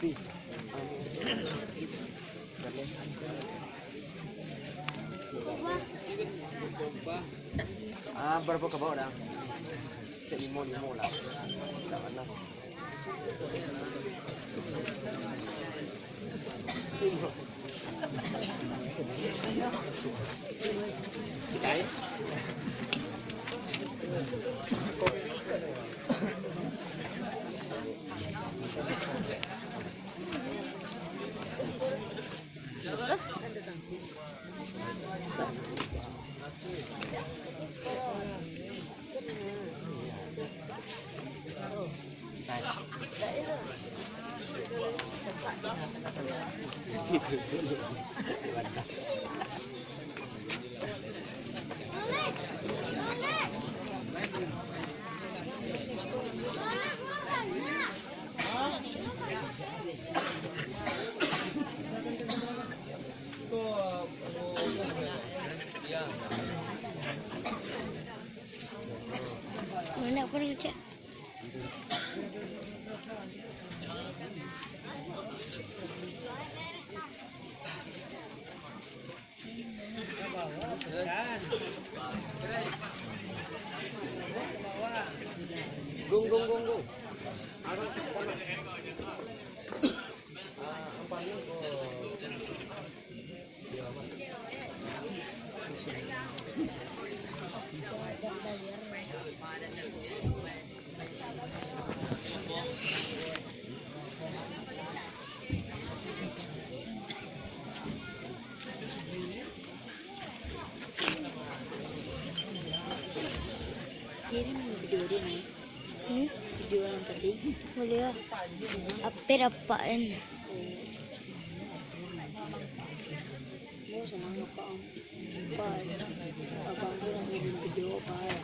Pi. Berapa kau bawa dah? Cek limo lah. Jangan lah. Baik. Mana aku nak cek? Gung. Kirim video dia ni. Video yang tadi. Boleh lah. Apa kan? Mau senang apa? Abang dia nak bikin video apa ya?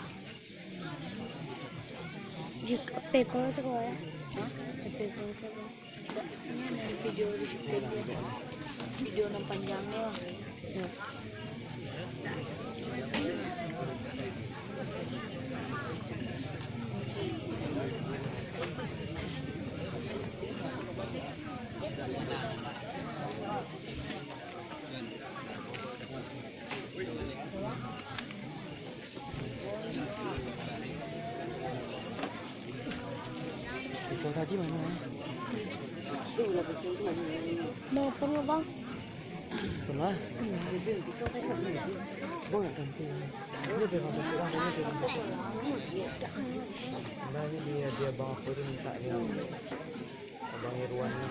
Jika apa kau suka ya? Apa kau suka? Ini ada video di situ dia. Video yang panjangnya lah. Pisau tadi mana? Itu udah pisau tu mana? Mau perlu bang? Pernah? Pisau tadi mana? Bang nak tampil. Ini dia bang kurang ini dia bang. Nah ini dia bang aku tu minta dia. Abang Irwan ni.